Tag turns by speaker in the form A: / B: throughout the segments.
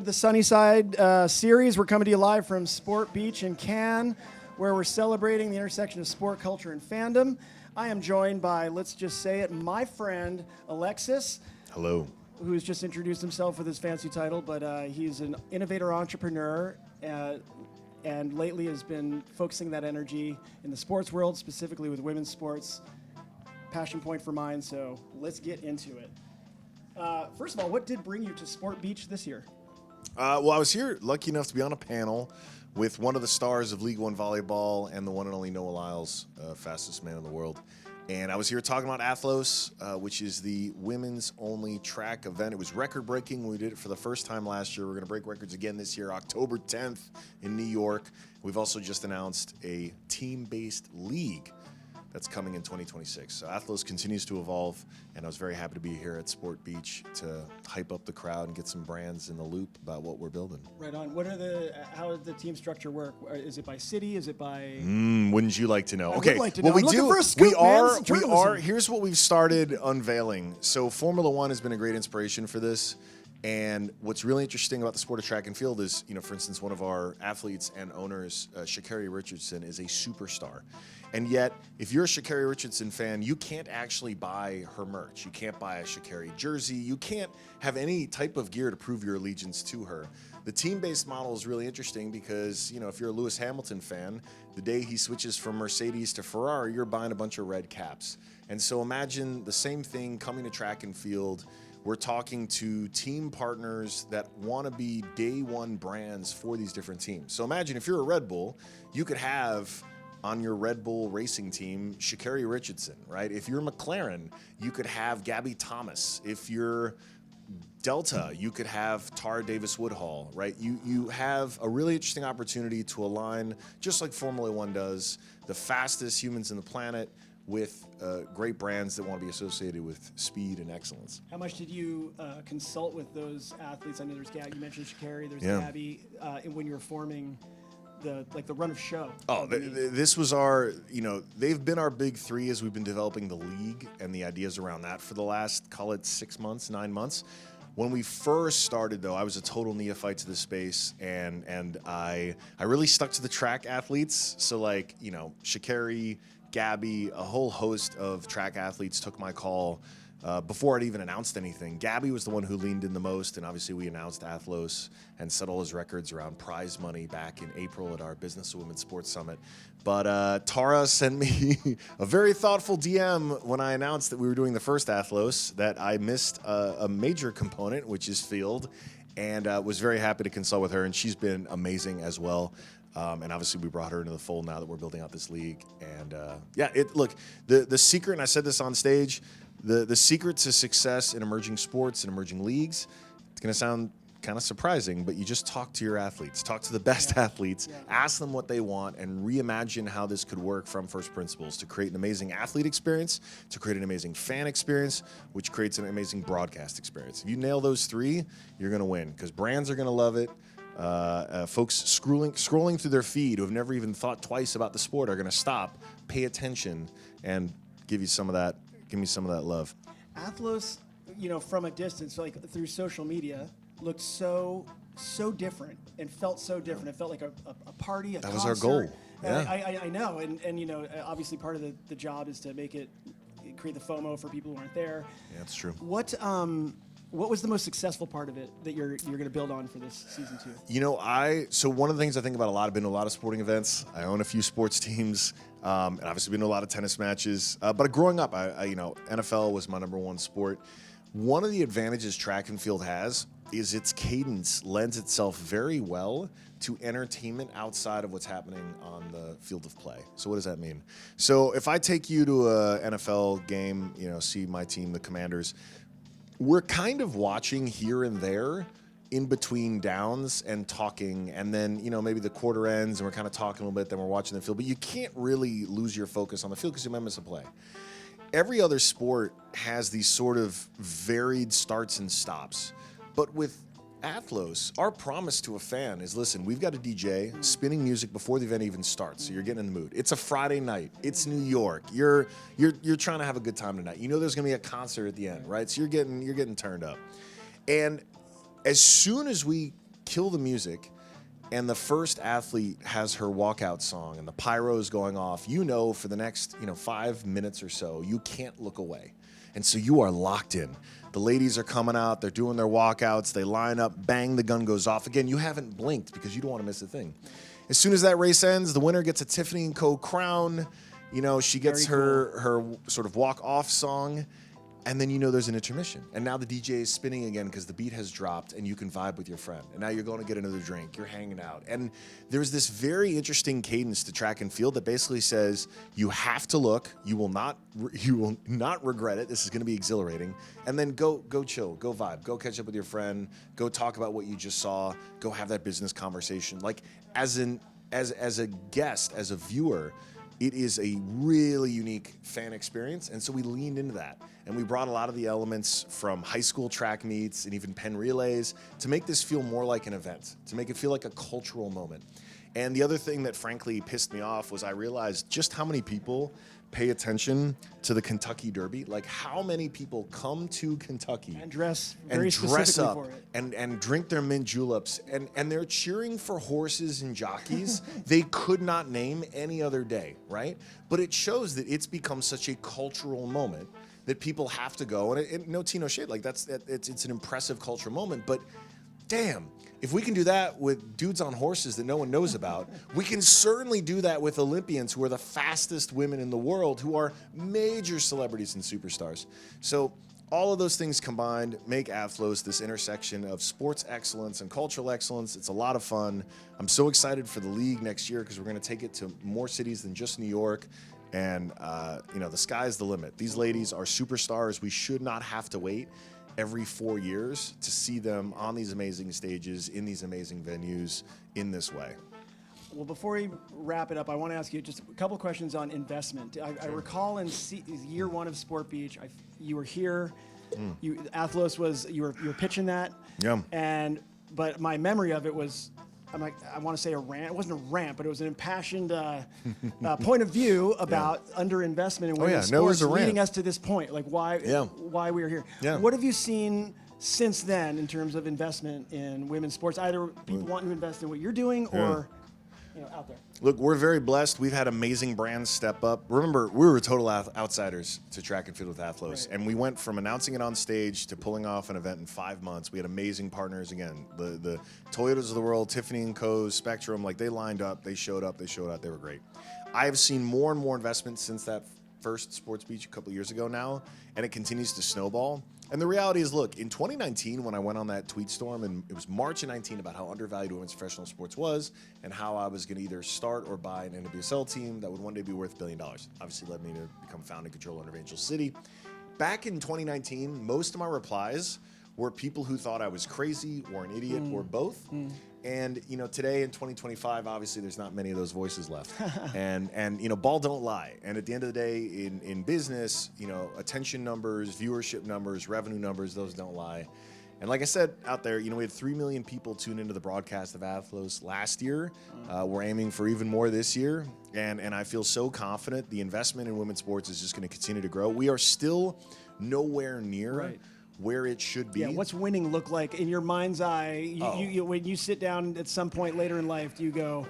A: the Sunnyside series. We're coming to you live from Sport Beach in Cannes, where we're celebrating the intersection of sport, culture, and fandom. I am joined by, let's just say it, my friend Alexis.
B: Hello.
A: Who's just introduced himself with his fancy title, but he's an innovator entrepreneur and lately has been focusing that energy in the sports world, specifically with women's sports. Passion point for mine, so let's get into it. First of all, what did bring you to Sport Beach this year?
B: Well, I was here lucky enough to be on a panel with one of the stars of League One volleyball and the one and only Noah Lyles, fastest man in the world. And I was here talking about Athlos, which is the women's only track event. It was record-breaking when we did it for the first time last year. We're going to break records again this year, October 10th in New York. We've also just announced a team-based league that's coming in 2026. So Athlos continues to evolve, and I was very happy to be here at Sport Beach to hype up the crowd and get some brands in the loop about what we're building.
A: Right on. How does the team structure work? Is it by city? Is it by?
B: Wouldn't you like to know?
A: I
B: Okay.
A: would like to know.
B: Well,
A: I'm looking for a scoop,
B: we are. Here's what we've started unveiling. So Formula One has been a great inspiration for this. And what's really interesting about the sport of track and field is, for instance, one of our athletes and owners, Sha'Carri Richardson, is a superstar. And yet, if you're a Sha'Carri Richardson fan, you can't actually buy her merch. You can't buy a Sha'Carri jersey. You can't have any type of gear to prove your allegiance to her. The team-based model is really interesting because, if you're a Lewis Hamilton fan, the day he switches from Mercedes to Ferrari, you're buying a bunch of red caps. And so imagine the same thing coming to track and field. We're talking to team partners that want to be day one brands for these different teams. So imagine if you're a Red Bull, you could have on your Red Bull racing team Sha'Carri Richardson, right? If you're McLaren, you could have Gabby Thomas. If you're Delta, you could have Tara Davis-Woodhall, right? You have a really interesting opportunity to align, just like Formula One does, the fastest humans in the planet with great brands that want to be associated with speed and excellence.
A: How much did you consult with those athletes? I know there's Gabby, you mentioned Sha'Carri, there's Gabby, when you were forming the run of show.
B: Oh, this was our, they've been our big three as we've been developing the league and the ideas around that for the last, call it 6 months, 9 months. When we first started, though, I was a total neophyte to this space, and I really stuck to the track athletes. So, Sha'Carri, Gabby, a whole host of track athletes took my call before I'd even announced anything. Gabby was the one who leaned in the most, and obviously we announced Athlos and set all his records around prize money back in April at our Business of Women's Sports Summit. But Tara sent me a very thoughtful DM when I announced that we were doing the first Athlos, that I missed a major component, which is field, and was very happy to consult with her, and she's been amazing as well. And obviously we brought her into the fold now that we're building out this league. And look, the secret, and I said this on stage, the secret to success in emerging sports and emerging leagues, it's going to sound kind of surprising, but you just talk to your athletes, talk to the best athletes, ask them what they want, and reimagine how this could work from first principles to create an amazing athlete experience, to create an amazing fan experience, which creates an amazing broadcast experience. If you nail those three, you're going to win, because brands are going to love it. Folks scrolling through their feed who have never even thought twice about the sport are going to stop, pay attention, and give me some of that love.
A: Athlos, from a distance, like through social media, looked so different and felt so different. It felt like a party, a concert.
B: That was our goal. Yeah.
A: I know, and obviously part of the job is to create the FOMO for people who aren't there.
B: Yeah, that's true.
A: What was the most successful part of it that you're going to build on for this season 2?
B: So one of the things I think about a lot, I've been to a lot of sporting events. I own a few sports teams, and obviously been to a lot of tennis matches. But growing up, NFL was my number one sport. One of the advantages track and field has is its cadence lends itself very well to entertainment outside of what's happening on the field of play. So what does that mean? So if I take you to a NFL game, see my team, the Commanders, we're kind of watching here and there in between downs and talking, and then, maybe the quarter ends and we're kind of talking a little bit, then we're watching the field, but you can't really lose your focus on the field because you might miss a play. Every other sport has these sort of varied starts and stops, but with Athlos, our promise to a fan is, listen, we've got a DJ spinning music before the event even starts, so you're getting in the mood. It's a Friday night. It's New York. You're trying to have a good time tonight. There's going to be a concert at the end, right? So you're getting turned up. And as soon as we kill the music, and the first athlete has her walkout song and the pyro's going off, you know for the next 5 minutes or so, you can't look away. And so you are locked in. The ladies are coming out, they're doing their walkouts, they line up, bang, the gun goes off. Again, you haven't blinked because you don't want to miss a thing. As soon as that race ends, the winner gets a Tiffany & Co. crown. She gets her sort of walk-off song. And then there's an intermission. And now the DJ is spinning again because the beat has dropped and you can vibe with your friend. And now you're going to get another drink. You're hanging out. And there's this very interesting cadence to track and field that basically says you have to look. You will not regret it. This is going to be exhilarating. And then go chill. Go vibe. Go catch up with your friend. Go talk about what you just saw. Go have that business conversation. Like as a guest, as a viewer, it is a really unique fan experience, and so we leaned into that. And we brought a lot of the elements from high school track meets and even pen relays to make this feel more like an event, to make it feel like a cultural moment. And the other thing that frankly pissed me off was I realized just how many people pay attention to the Kentucky Derby. Like how many people come to Kentucky
A: and dress
B: up
A: for it.
B: and drink their mint juleps and they're cheering for horses and jockeys they could not name any other day, right? But it shows that it's become such a cultural moment that people have to go. And no tea, no shade. Like it's an impressive cultural moment. But damn, if we can do that with dudes on horses that no one knows about, we can certainly do that with Olympians who are the fastest women in the world, who are major celebrities and superstars. So all of those things combined make Athlos this intersection of sports excellence and cultural excellence. It's a lot of fun. I'm so excited for the league next year because we're going to take it to more cities than just New York. And, the sky's the limit. These ladies are superstars. We should not have to wait every 4 years to see them on these amazing stages, in these amazing venues, in this way.
A: Well, before we wrap it up, I want to ask you just a couple questions on investment. I recall in year one of Sport Beach, you were here. Athlos was you were pitching that.
B: Yeah.
A: But my memory of it was, I want to say a rant. It wasn't a rant, but it was an impassioned point of view about underinvestment in women's sports, leading us to this point. Like why we are here.
B: Yeah.
A: What have you seen since then in terms of investment in women's sports? Either people wanting to invest in what you're doing or out there.
B: Look, we're very blessed. We've had amazing brands step up. Remember, we were total outsiders to track and field with Athlos. Right. And we went from announcing it on stage to pulling off an event in 5 months. We had amazing partners. Again, the Toyotas of the world, Tiffany & Co., Spectrum, they lined up, they showed up, they were great. I have seen more and more investment since that first Sports Beach a couple years ago now, and it continues to snowball. And the reality is, look, in 2019, when I went on that tweet storm, and it was March of 19 about how undervalued women's professional sports was and how I was going to either start or buy an NWSL team that would one day be worth $1 billion. Obviously led me to become founding control owner of Angel City. Back in 2019, most of my replies were people who thought I was crazy or an idiot or both. And today in 2025, obviously there's not many of those voices left. and ball don't lie. And at the end of the day, in business, attention numbers, viewership numbers, revenue numbers, those don't lie. And like I said out there, we had 3 million people tune into the broadcast of Athlos last year. We're aiming for even more this year. And I feel so confident the investment in women's sports is just going to continue to grow. We are still nowhere near where it should be.
A: Yeah, what's winning look like in your mind's eye? You when you sit down at some point later in life, do you go,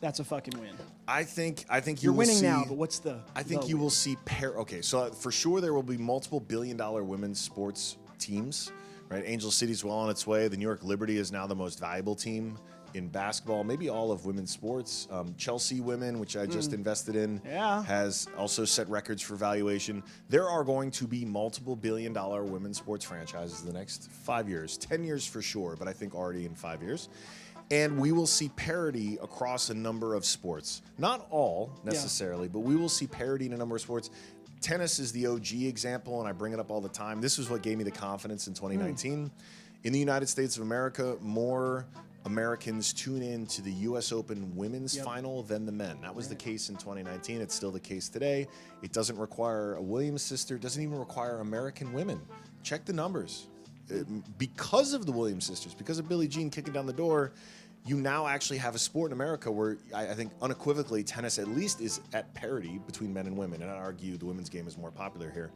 A: that's a fucking win?
B: I think
A: you're winning
B: see,
A: now, but what's the?
B: I think you will see okay, so for sure there will be multiple billion-dollar women's sports teams, right? Angel City's well on its way. The New York Liberty is now the most valuable team in basketball, maybe all of women's sports. Chelsea women, which I just invested in, has also set records for valuation. There are going to be multiple billion-dollar women's sports franchises in the next 5 years, 10 years for sure, but I think already in 5 years. And we will see parity across a number of sports. Not all necessarily, but we will see parity in a number of sports. Tennis is the OG example, and I bring it up all the time. This is what gave me the confidence in 2019. In the United States of America, more Americans tune in to the U.S. Open women's final than the men. That was the case in 2019. It's still the case today. It doesn't require a Williams sister. It doesn't even require American women. Check the numbers. Because of the Williams sisters, because of Billie Jean kicking down the door, you now actually have a sport in America where I think unequivocally tennis at least is at parity between men and women, and I'd argue the women's game is more popular here.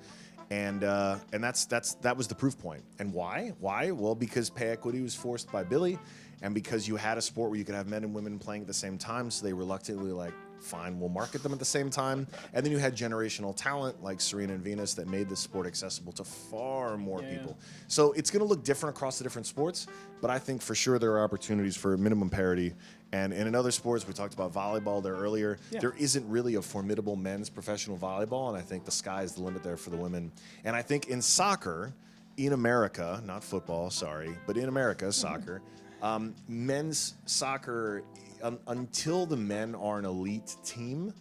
B: And that was the proof point. And why? Why? Well, because pay equity was forced by Billy, and because you had a sport where you could have men and women playing at the same time, so they reluctantly like, fine, we'll market them at the same time. And then you had generational talent like Serena and Venus that made this sport accessible to far more people. So it's going to look different across the different sports, but I think for sure there are opportunities for minimum parity. And in other sports, we talked about volleyball there earlier, there isn't really a formidable men's professional volleyball, and I think the sky is the limit there for the women. And I think in soccer, in America, not football, sorry, but in America, soccer, men's soccer, until the men are an elite team,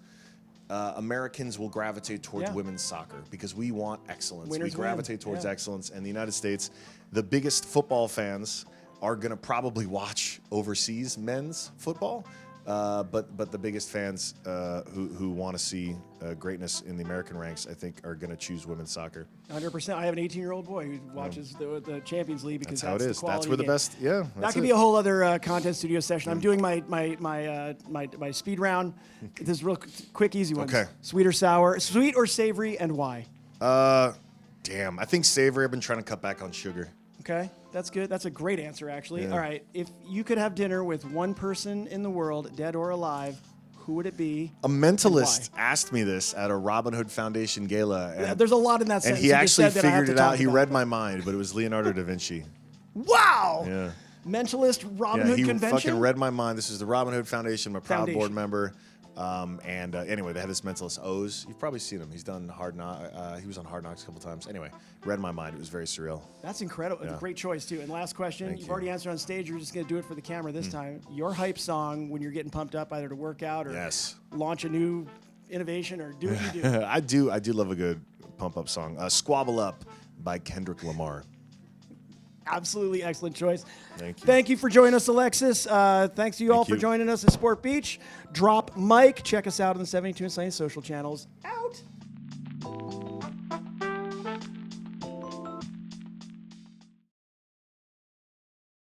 B: Americans will gravitate towards women's soccer because we want excellence.
A: Winners
B: we gravitate towards excellence. And the United States, the biggest football fans are going to probably watch overseas men's football. But the biggest fans who want to see greatness in the American ranks, I think, are going to choose women's soccer.
A: 100%. I have an 18-year-old boy who watches the Champions League because
B: that's how it is.
A: The quality
B: That's where the
A: game.
B: best. Yeah,
A: That could be a whole other content studio session. I'm doing my speed round. This is real quick, easy ones.
B: Okay.
A: Sweet or sour? Sweet or savory, and why?
B: Damn. I think savory. I've been trying to cut back on sugar.
A: Okay, that's good. That's a great answer, actually. All right, if you could have dinner with one person in the world, dead or alive, who would it be?
B: A mentalist asked me this at a Robin Hood Foundation gala. And,
A: There's a lot in that
B: and
A: sentence.
B: he
A: You
B: actually
A: just said that I have
B: figured
A: to
B: it out.
A: talk
B: He
A: about
B: read
A: it.
B: my mind, but it was Leonardo da Vinci.
A: Wow!
B: Yeah.
A: Mentalist Robin Hood
B: he
A: Convention?
B: fucking read my mind. This is the Robin Hood Foundation. I'm a proud board member. Anyway, they have this mentalist Oz. You've probably seen him. He's done Hard Knocks. He was on Hard Knocks a couple times. Anyway, read my mind. It was very surreal.
A: That's incredible.
B: Yeah.
A: A great choice, too. And last question.
B: Thank
A: You've
B: you.
A: already answered on stage. You're just going to do it for the camera this time. Your hype song when you're getting pumped up either to work out or launch a new innovation or do what you do.
B: I do love a good pump-up song. Squabble Up by Kendrick Lamar.
A: Absolutely excellent choice.
B: Thank you.
A: Thank you for joining us, Alexis. Thanks to you all for joining us at Sport Beach. Drop Mike. Check us out on the 72 and Sunny social channels. Out.